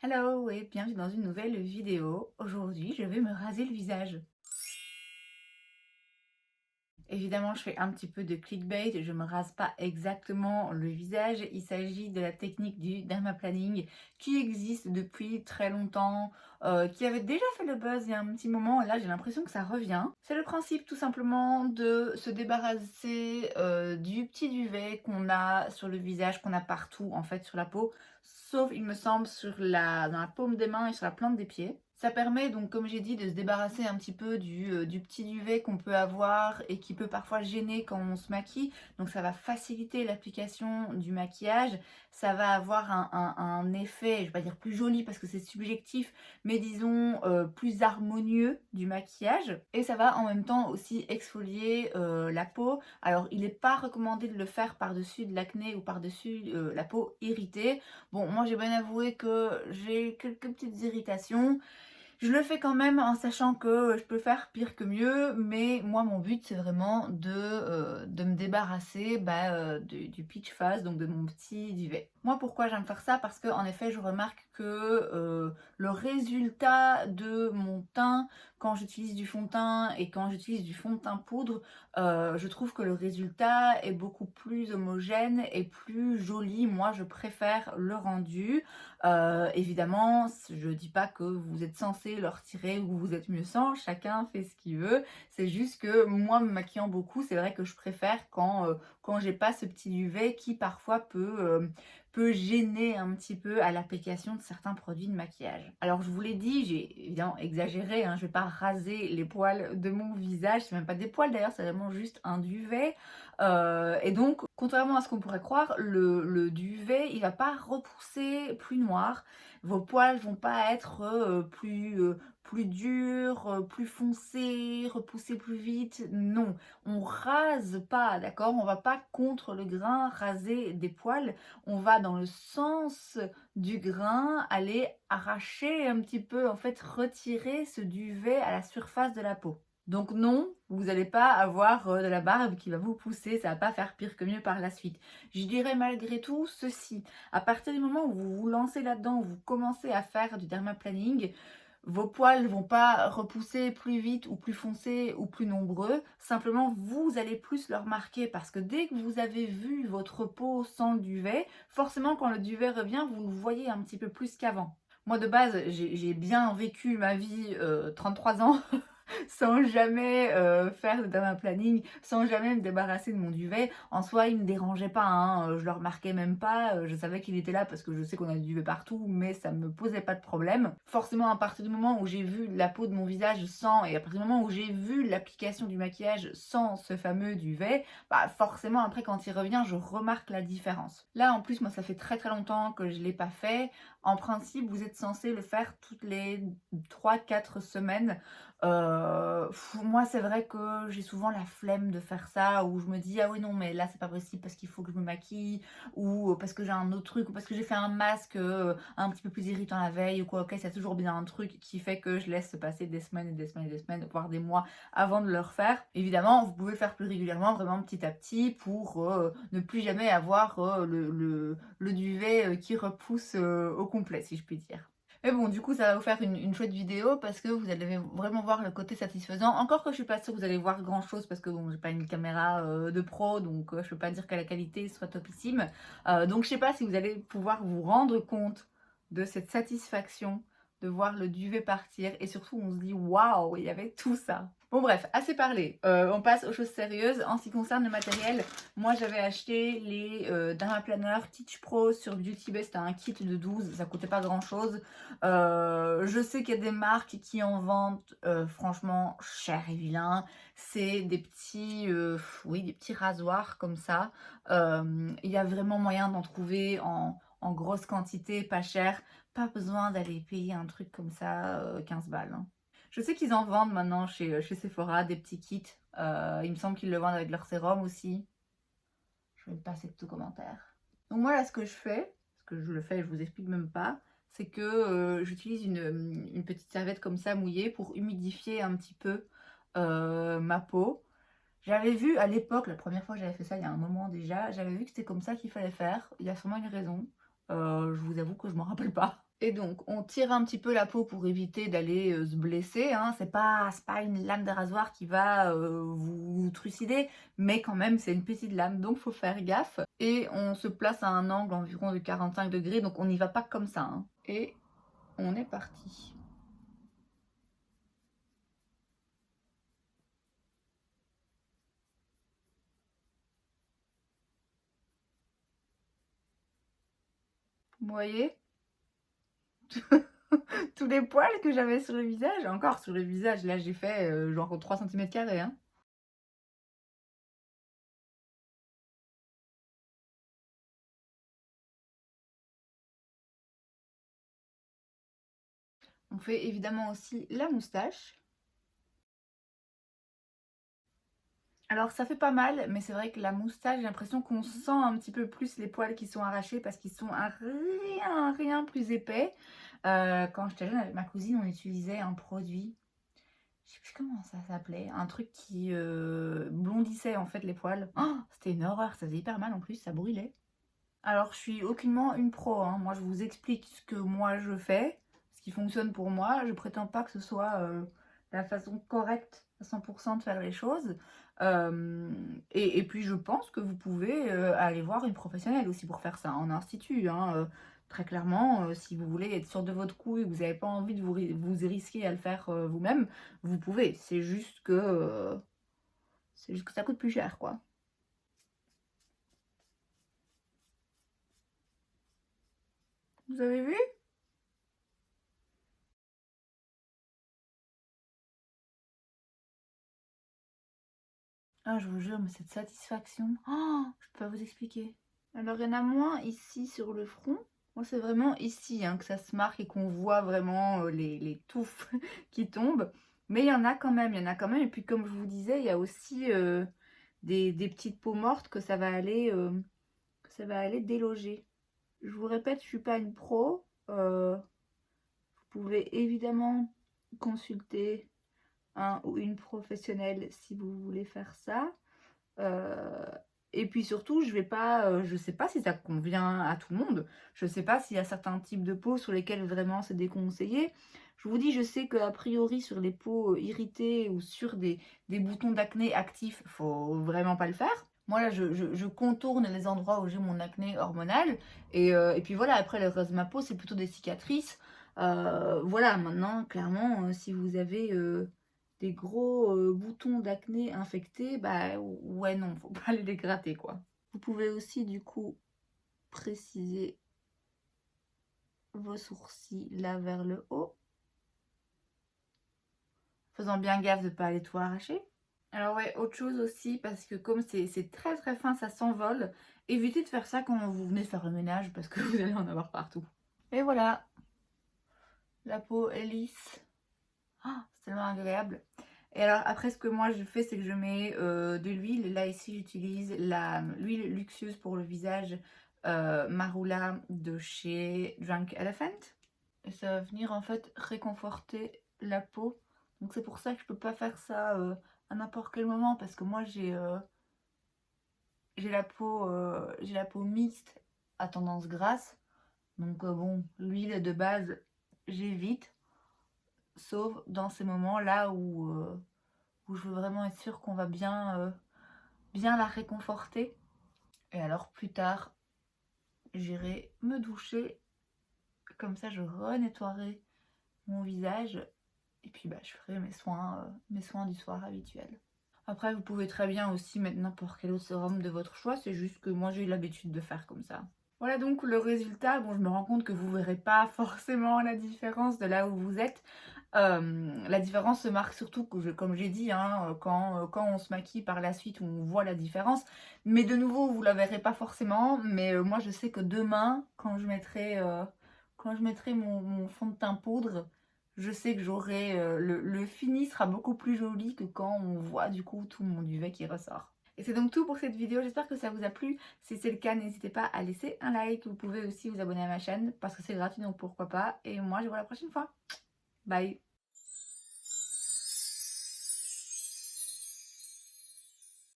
Hello et bienvenue dans une nouvelle vidéo. Aujourd'hui, je vais me raser le visage. Évidemment, je fais un petit peu de clickbait, je me rase pas exactement le visage. Il s'agit de la technique du dermaplaning qui existe depuis très longtemps, qui avait déjà fait le buzz il y a un petit moment et là j'ai l'impression que ça revient. C'est le principe tout simplement de se débarrasser du petit duvet qu'on a sur le visage, qu'on a partout en fait sur la peau, sauf il me semble dans la paume des mains et sur la plante des pieds. Ça permet donc, comme j'ai dit, de se débarrasser un petit peu du petit duvet qu'on peut avoir et qui peut parfois gêner quand on se maquille. Donc ça va faciliter l'application du maquillage. Ça va avoir un effet, je ne vais pas dire plus joli parce que c'est subjectif, mais disons plus harmonieux du maquillage. Et ça va en même temps aussi exfolier la peau. Alors il n'est pas recommandé de le faire par-dessus de l'acné ou par-dessus la peau irritée. Bon, moi j'ai bien avoué que j'ai quelques petites irritations. Je le fais quand même en sachant que je peux faire pire que mieux, mais moi mon but c'est vraiment de me débarrasser du peach fuzz, donc de mon petit duvet. Moi pourquoi j'aime faire ça? Parce que en effet je remarque que le résultat de mon teint quand j'utilise du fond de teint et quand j'utilise du fond de teint poudre, je trouve que le résultat est beaucoup plus homogène et plus joli. Moi je préfère le rendu. Évidemment, je dis pas que vous êtes censé le retirer ou vous êtes mieux sans, chacun fait ce qu'il veut. C'est juste que moi, me maquillant beaucoup, c'est vrai que je préfère quand j'ai pas ce petit duvet qui parfois peut gêner un petit peu à l'application de certains produits de maquillage. Alors je vous l'ai dit, j'ai évidemment exagéré, hein, je vais pas raser les poils de mon visage, c'est même pas des poils d'ailleurs, c'est vraiment juste un duvet. Et donc, contrairement à ce qu'on pourrait croire, le duvet, il va pas repousser plus noir. Vos poils vont pas être plus durs, plus foncés, repousser plus vite. Non, on rase pas, d'accord? On va pas contre le grain raser des poils. On va dans le sens du grain, aller arracher un petit peu, en fait, retirer ce duvet à la surface de la peau. Donc non, vous n'allez pas avoir de la barbe qui va vous pousser, ça va pas faire pire que mieux par la suite. Je dirais malgré tout ceci, à partir du moment où vous vous lancez là-dedans, où vous commencez à faire du dermaplaning, vos poils vont pas repousser plus vite ou plus foncés ou plus nombreux, simplement vous allez plus le remarquer parce que dès que vous avez vu votre peau sans le duvet, forcément quand le duvet revient, vous le voyez un petit peu plus qu'avant. Moi de base, j'ai bien vécu ma vie, 33 ans, sans jamais faire de dermaplaning, sans jamais me débarrasser de mon duvet. En soi, il me dérangeait pas, hein, je le remarquais même pas, je savais qu'il était là parce que je sais qu'on a du duvet partout, mais ça me posait pas de problème. Forcément, à partir du moment où j'ai vu la peau de mon visage sans, et à partir du moment où j'ai vu l'application du maquillage sans ce fameux duvet, bah forcément après quand il revient, je remarque la différence. Là en plus, moi ça fait très très longtemps que je l'ai pas fait. En principe, vous êtes censé le faire toutes les 3 4 semaines. Moi, c'est vrai que j'ai souvent la flemme de faire ça, où je me dis: «Ah oui, non, mais là, c'est pas possible parce qu'il faut que je me maquille» ou parce que j'ai un autre truc ou parce que j'ai fait un masque, un petit peu plus irritant la veille ou quoi. OK, c'est toujours bien un truc qui fait que je laisse passer des semaines et des semaines et des semaines, voire des mois avant de le refaire. Évidemment, vous pouvez le faire plus régulièrement, vraiment petit à petit pour, ne plus jamais avoir, le duvet, qui repousse, au complet, si je puis dire. Mais bon, du coup, ça va vous faire une chouette vidéo parce que vous allez vraiment voir le côté satisfaisant. Encore que je suis pas sûre que vous allez voir grand chose parce que bon, j'ai pas une caméra de pro, donc je peux pas dire que la qualité soit topissime. Donc je sais pas si vous allez pouvoir vous rendre compte de cette satisfaction de voir le duvet partir et surtout on se dit waouh, il y avait tout ça. Bon bref, assez parlé. On passe aux choses sérieuses. En ce qui concerne le matériel, moi j'avais acheté les Dermaplaner Teach Pro sur Beauty Bay, c'était un kit de 12, ça coûtait pas grand chose. Je sais qu'il y a des marques qui en vendent franchement cher et vilain. C'est des petits, oui, des petits rasoirs comme ça. Il y a vraiment moyen d'en trouver en grosse quantité, pas cher. Pas besoin d'aller payer un truc comme ça 15 balles, hein. Je sais qu'ils en vendent maintenant chez Sephora des petits kits. Il me semble qu'ils le vendent avec leur sérum aussi. Je vais passer tout commentaire. Donc moi là ce que je fais, parce que je le fais et je vous explique même pas, c'est que j'utilise une petite serviette comme ça mouillée pour humidifier un petit peu ma peau. J'avais vu à l'époque, la première fois que j'avais fait ça il y a un moment déjà, j'avais vu que c'était comme ça qu'il fallait faire. Il y a sûrement une raison. Je vous avoue que je m'en rappelle pas. Et donc, on tire un petit peu la peau pour éviter d'aller, se blesser, hein. C'est pas une lame de rasoir qui va, vous trucider, mais quand même, c'est une petite lame, donc faut faire gaffe. Et on se place à un angle environ de 45°, donc on n'y va pas comme ça, hein. Et on est parti. Vous voyez? Tous les poils que j'avais sur le visage, encore sur le visage, là j'ai fait, genre 3 cm², hein. On fait évidemment aussi la moustache. Alors ça fait pas mal, mais c'est vrai que la moustache, j'ai l'impression qu'on sent un petit peu plus les poils qui sont arrachés parce qu'ils sont un rien plus épais. Quand j'étais jeune avec ma cousine, on utilisait un produit, je sais plus comment ça s'appelait, un truc qui blondissait en fait les poils. Oh, c'était une horreur, ça faisait hyper mal en plus, ça brûlait. Alors je suis aucunement une pro, hein. Moi je vous explique ce que moi je fais, ce qui fonctionne pour moi. Je prétends pas que ce soit la façon correcte à 100% de faire les choses. Et puis je pense que vous pouvez aller voir une professionnelle aussi pour faire ça en institut, hein. Très clairement, si vous voulez être sûr de votre coup et que vous n'avez pas envie de vous risquer à le faire vous-même, vous pouvez. C'est juste que ça coûte plus cher, quoi. Vous avez vu? Ah, je vous jure, mais cette satisfaction, oh, je peux pas vous expliquer. Alors, il y en a moins ici sur le front. Moi, c'est vraiment ici hein, que ça se marque et qu'on voit vraiment les touffes qui tombent. Mais il y en a quand même, il y en a quand même. Et puis, comme je vous disais, il y a aussi des petites peaux mortes que ça va aller déloger. Je vous répète, je suis pas une pro. Vous pouvez évidemment consulter un ou une professionnelle si vous voulez faire ça. Euh, et puis surtout, je sais pas si ça convient à tout le monde. Je sais pas s'il y a certains types de peaux sur lesquels vraiment c'est déconseillé. Je vous dis, je sais qu'a priori sur les peaux irritées ou sur des boutons d'acné actifs, faut vraiment pas le faire. Moi là, je contourne les endroits où j'ai mon acné hormonal. Et puis voilà, après le reste de ma peau, c'est plutôt des cicatrices. Voilà, maintenant, clairement, si vous avez des gros boutons d'acné infectés, bah ouais non, faut pas les gratter quoi. Vous pouvez aussi du coup préciser vos sourcils là vers le haut, faisant bien gaffe de ne pas aller tout arracher. Alors ouais, autre chose aussi, parce que comme c'est très très fin, ça s'envole, évitez de faire ça quand vous venez faire le ménage parce que vous allez en avoir partout. Et voilà, la peau est lisse. Ah, c'est tellement agréable. Et alors après ce que moi je fais c'est que je mets de l'huile. Là ici j'utilise l'huile luxueuse pour le visage Marula de chez Drunk Elephant. Et ça va venir en fait réconforter la peau. Donc c'est pour ça que je peux pas faire ça à n'importe quel moment parce que moi j'ai la peau mixte à tendance grasse. Donc bon, l'huile de base j'évite. Sauf dans ces moments-là où je veux vraiment être sûre qu'on va bien la réconforter. Et alors plus tard, j'irai me doucher. Comme ça, je renettoierai mon visage. Et puis bah, je ferai mes soins du soir habituels. Après, vous pouvez très bien aussi mettre n'importe quel autre sérum de votre choix. C'est juste que moi, j'ai eu l'habitude de faire comme ça. Voilà donc le résultat. Bon, je me rends compte que vous ne verrez pas forcément la différence de là où vous êtes. La différence se marque surtout, comme j'ai dit, hein, quand on se maquille par la suite, on voit la différence. Mais de nouveau, vous ne la verrez pas forcément. Mais moi, je sais que demain, quand je mettrai mon fond de teint poudre, je sais que le fini sera beaucoup plus joli que quand on voit du coup tout mon duvet qui ressort. Et c'est donc tout pour cette vidéo, j'espère que ça vous a plu. Si c'est le cas, n'hésitez pas à laisser un like. Vous pouvez aussi vous abonner à ma chaîne parce que c'est gratuit, donc pourquoi pas. Et moi, je vous vois la prochaine fois. Bye!